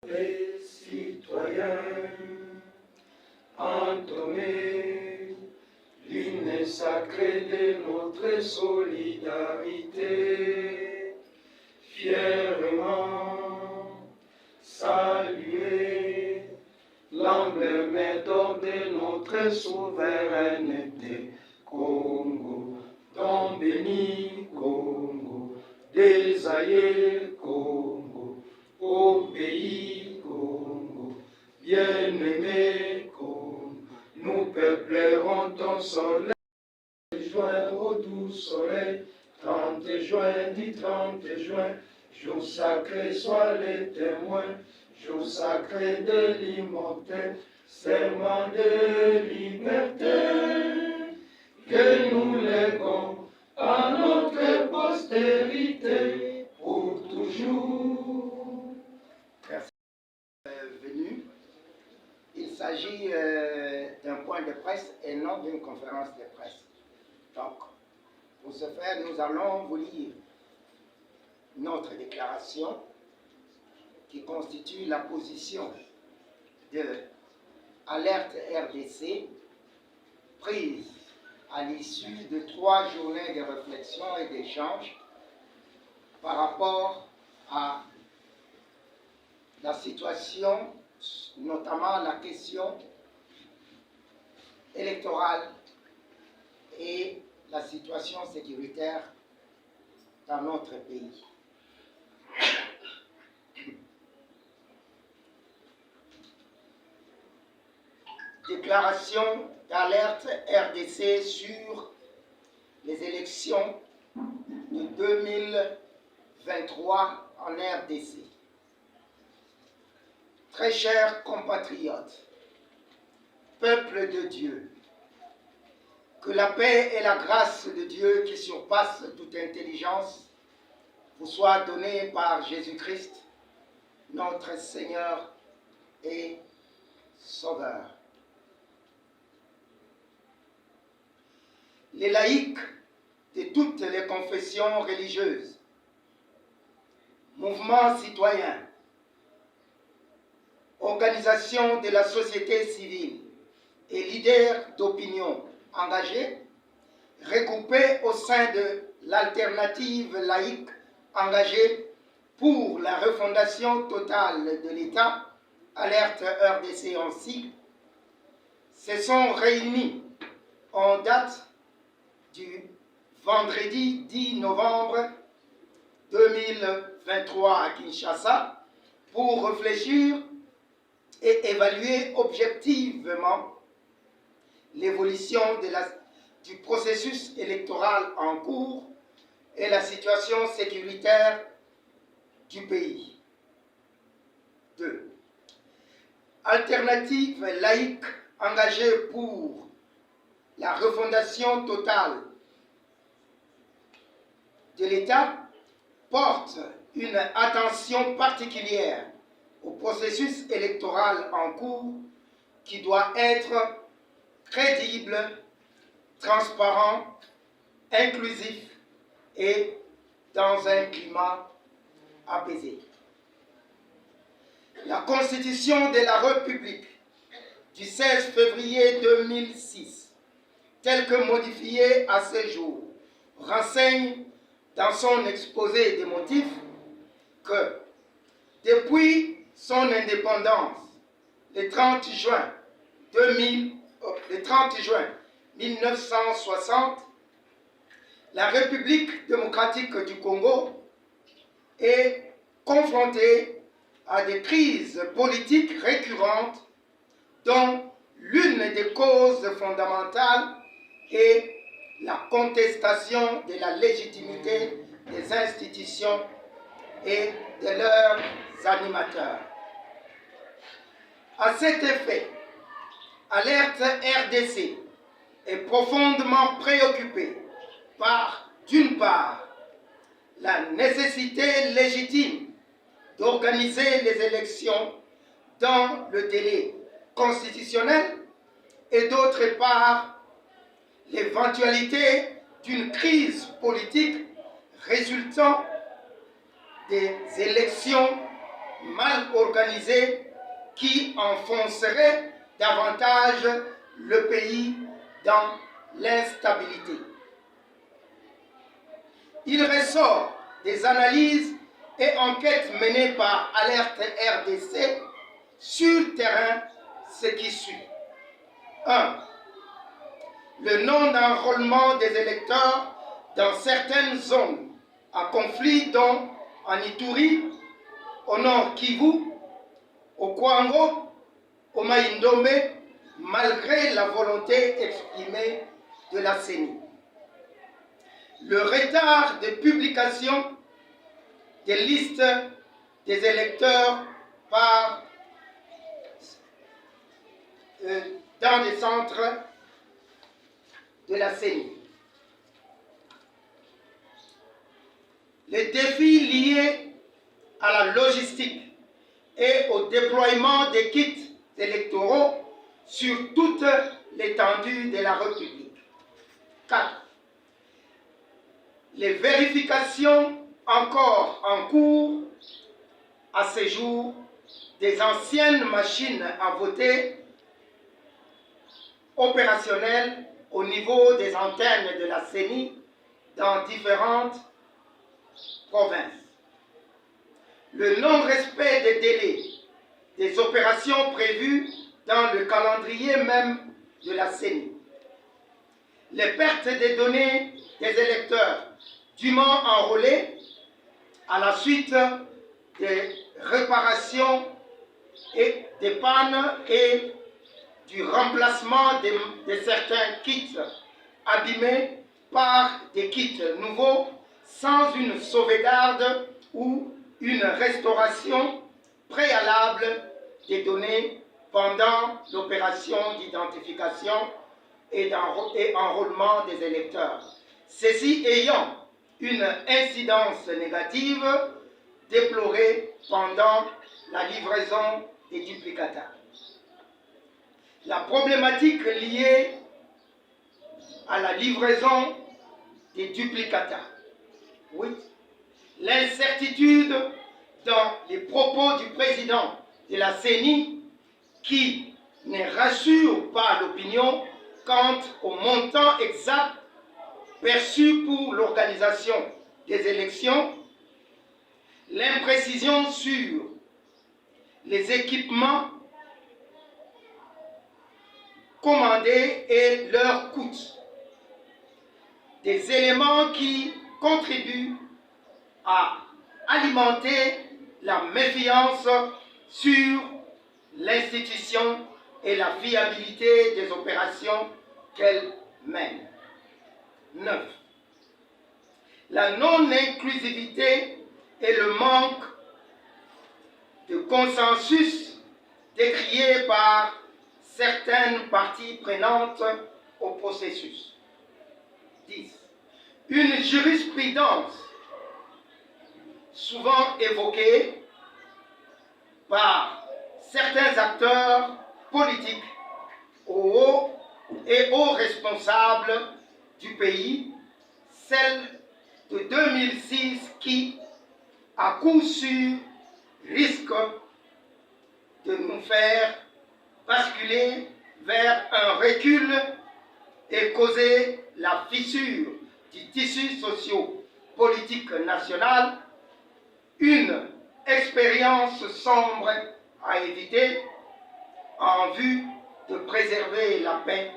Les citoyens, entonner l'hymne sacré de notre solidarité, fièrement saluer l'emblème d'or de notre souveraineté. Congo, don béni, Congo, désaillé, Congo, ô pays, Congo, bien-aimé, Congo, nous peuplerons ton soleil. Juin au doux soleil, 30 juin, dit 30 juin, jour sacré, sois les témoins, jour sacré de l'immortel, serment de liberté, que nous léguons à notre postérité pour toujours. Merci venu. Il s'agit d'un point de presse et non d'une conférence de presse. Donc, pour ce faire, nous allons vous lire notre déclaration qui constitue la position de Alerte RDC prise à l'issue de 3 journées de réflexion et d'échange par rapport à la situation, notamment la question électorale et la situation sécuritaire dans notre pays. Déclaration d'alerte RDC sur les élections de 2023 en RDC. Très chers compatriotes, peuple de Dieu, que la paix et la grâce de Dieu qui surpasse toute intelligence vous soient données par Jésus-Christ, notre Seigneur et Sauveur. Les laïcs de toutes les confessions religieuses, mouvements citoyens, organisations de la société civile et leaders d'opinion engagés, regroupés au sein de l'alternative laïque engagée pour la refondation totale de l'État, Alerte RDC en sigle, se sont réunis en date du vendredi 10 novembre 2023 à Kinshasa pour réfléchir et évaluer objectivement l'évolution du processus électoral en cours et la situation sécuritaire du pays. 2. Alternative laïque engagée pour la refondation totale de l'État porte une attention particulière au processus électoral en cours qui doit être crédible, transparent, inclusif et dans un climat apaisé. La Constitution de la République du 16 février 2006, telle que modifiée à ce jour, renseigne dans son exposé des motifs que depuis son indépendance, le 30 juin 1960, la République démocratique du Congo est confrontée à des crises politiques récurrentes dont l'une des causes fondamentales est la contestation de la légitimité des institutions et de leurs animateurs. À cet effet, Alerte RDC est profondément préoccupée par, d'une part, la nécessité légitime d'organiser les élections dans le délai constitutionnel et d'autre part, l'éventualité d'une crise politique résultant des élections mal organisée qui enfoncerait davantage le pays dans l'instabilité. Il ressort des analyses et enquêtes menées par Alerte RDC sur terrain ce qui suit. 1. Le non-enrôlement des électeurs dans certaines zones à conflit, dont en Ituri, au nord Kivu, au Kwango, au Maïndombe, malgré la volonté exprimée de la CENI. Le retard de publication des listes des électeurs dans des centres de la CENI. Les défis liés à la logistique et au déploiement des kits électoraux sur toute l'étendue de la République. 4. Les vérifications encore en cours à ce jour des anciennes machines à voter opérationnelles au niveau des antennes de la CENI dans différentes provinces. Le non-respect des délais des opérations prévues dans le calendrier même de la CENI. Les pertes des données des électeurs dûment enrôlés à la suite des réparations et des pannes et du remplacement de certains kits abîmés par des kits nouveaux sans une sauvegarde ou une restauration préalable des données pendant l'opération d'identification et enrôlement des électeurs. Ceci ayant une incidence négative déplorée pendant la livraison des duplicata. La problématique liée à la livraison des duplicata. 8. L'incertitude dans les propos du président de la CENI qui ne rassure pas l'opinion quant au montant exact perçu pour l'organisation des élections, l'imprécision sur les équipements commandés et leurs coûts, des éléments qui contribuent à alimenter la méfiance sur l'institution et la fiabilité des opérations qu'elle mène. 9. La non-inclusivité et le manque de consensus décrié par certaines parties prenantes au processus. 10. Une jurisprudence souvent évoquée par certains acteurs politiques hauts et hauts responsables du pays, celle de 2006 qui, à coup sûr, risque de nous faire basculer vers un recul et causer la fissure du tissu socio-politique national, une expérience sombre à éviter en vue de préserver la paix,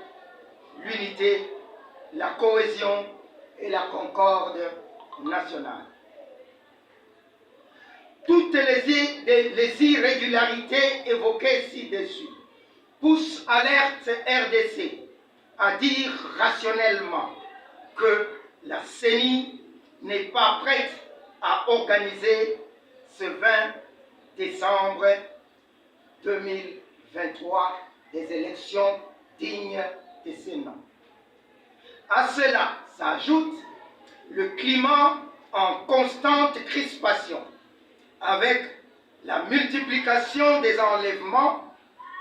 l'unité, la cohésion et la concorde nationale. Toutes les irrégularités évoquées ci-dessus poussent Alerte RDC à dire rationnellement que la CENI n'est pas prête à organiser ce 20 décembre 2023 des élections dignes de ce nom. À cela s'ajoute le climat en constante crispation avec la multiplication des enlèvements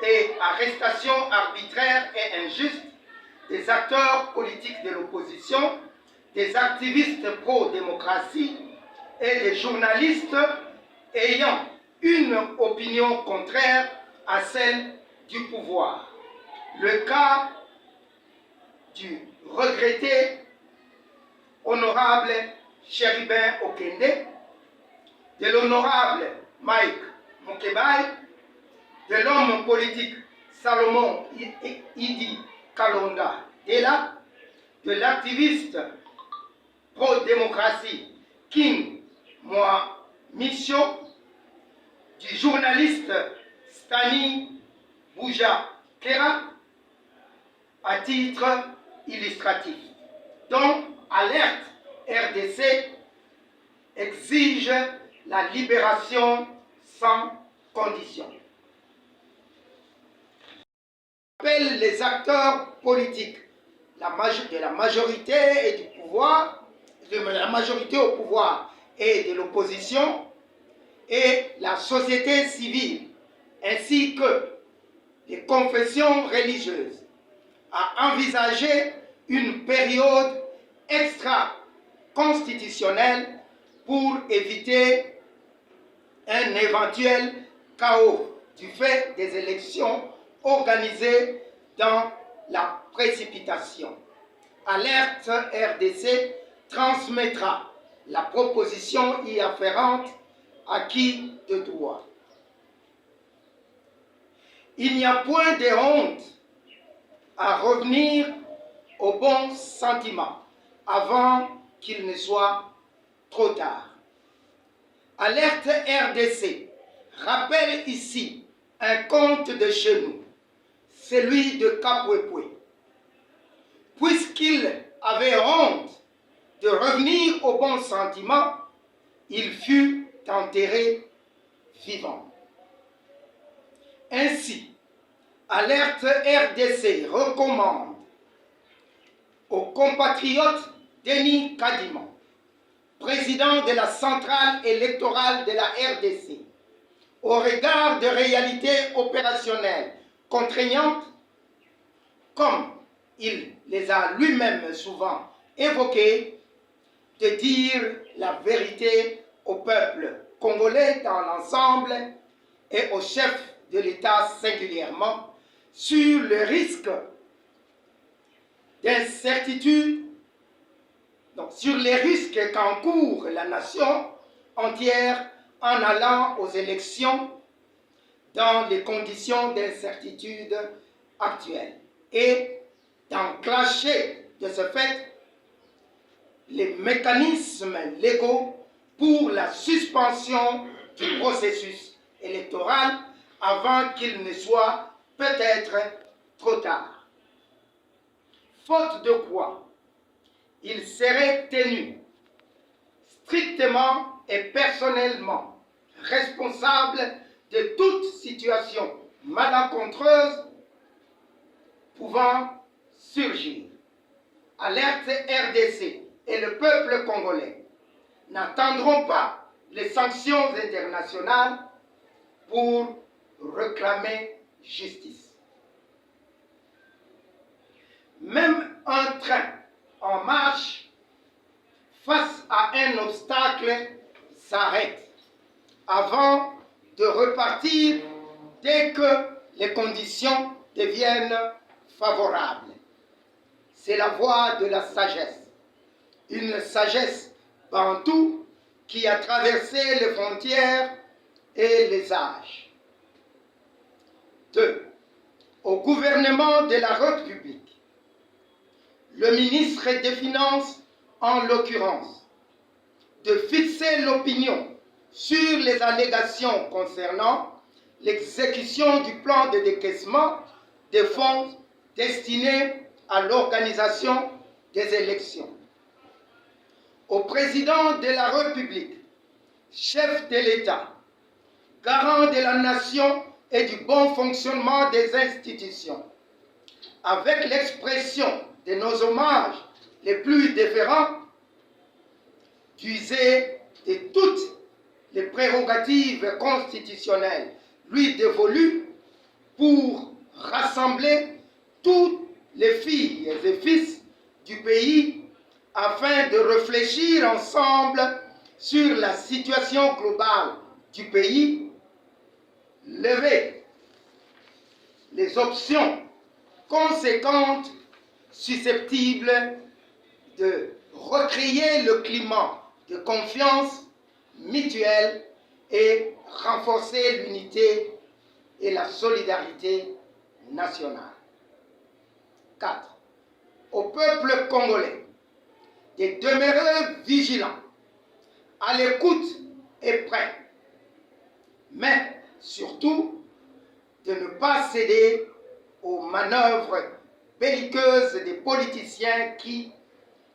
et arrestations arbitraires et injustes des acteurs politiques de l'opposition, des activistes pro-démocratie et des journalistes ayant une une opinion contraire à celle du pouvoir. Le cas du regretté honorable Chérubin Okende, de l'honorable Mike Mokebai, de l'homme politique Salomon Idi Kalonda Dela, de l'activiste pro-démocratie King Moa Micho, du journaliste Stani Bouja Kera, à titre illustratif, dont Alerte RDC exige la libération sans condition. Appelle les acteurs politiques de la majorité et du pouvoir, de la majorité au pouvoir et de l'opposition, et la société civile, ainsi que les confessions religieuses, à envisager une période extra-constitutionnelle pour éviter un éventuel chaos du fait des élections organisées dans la précipitation. Alerte RDC transmettra la proposition y afférente à qui de droit. Il n'y a point de honte à revenir au bon sentiment avant qu'il ne soit trop tard. Alerte RDC rappelle ici un conte de chez nous, celui de Kapwepwe. Puisqu'il avait honte de revenir au bon sentiment, il fut enterré vivant. Ainsi, Alerte RDC recommande aux compatriotes Denis Kadima, président de la centrale électorale de la RDC, au regard de réalités opérationnelles contraignantes, comme il les a lui-même souvent évoquées, de dire la vérité au peuple congolais dans l'ensemble et au chef de l'État singulièrement sur le risque d'incertitude, donc sur les risques qu'encourt la nation entière en allant aux élections dans les conditions d'incertitude actuelles et d'enclencher de ce fait les mécanismes légaux pour la suspension du processus électoral avant qu'il ne soit peut-être trop tard. Faute de quoi, il serait tenu strictement et personnellement responsable de toute situation malencontreuse pouvant surgir. Alerte RDC et le peuple congolais n'attendront pas les sanctions internationales pour réclamer justice. Même un train en marche face à un obstacle s'arrête avant de repartir dès que les conditions deviennent favorables. C'est la voie de la sagesse, une sagesse bantoue qui a traversé les frontières et les âges. 2. Au gouvernement de la République, le ministre des Finances, en l'occurrence, de fixer l'opinion sur les allégations concernant l'exécution du plan de décaissement des fonds destinés à l'organisation des élections. Au président de la République, chef de l'État, garant de la nation et du bon fonctionnement des institutions, avec l'expression de nos hommages les plus déférents, d'user de toutes les prérogatives constitutionnelles lui dévolues pour rassembler toutes les filles et fils du pays afin de réfléchir ensemble sur la situation globale du pays des options conséquentes susceptibles de recréer le climat de confiance mutuelle et renforcer l'unité et la solidarité nationale. 4. Au peuple congolais de demeurer vigilant, à l'écoute et prêt, mais surtout de ne pas céder aux manœuvres belliqueuses des politiciens qui,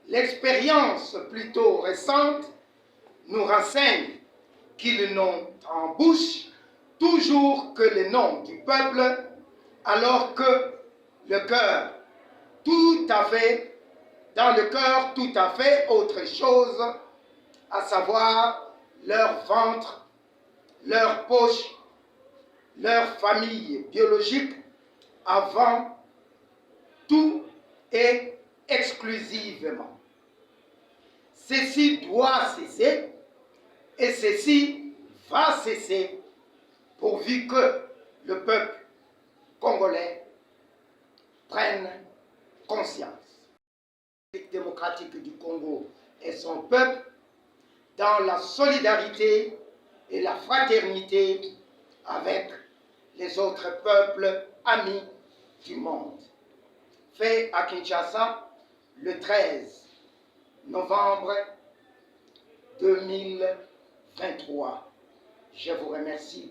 l'expérience plutôt récente, nous renseigne qu'ils n'ont en bouche toujours que le nom du peuple, alors que le cœur dans le cœur tout à fait autre chose, à savoir leur ventre, leur poche, leur famille biologique, avant tout et exclusivement. Ceci doit cesser et ceci va cesser pourvu que le peuple congolais prenne conscience. La République démocratique du Congo et son peuple dans la solidarité et la fraternité avec les autres peuples amis du monde. Fait à Kinshasa le 13 novembre 2023. Je vous remercie.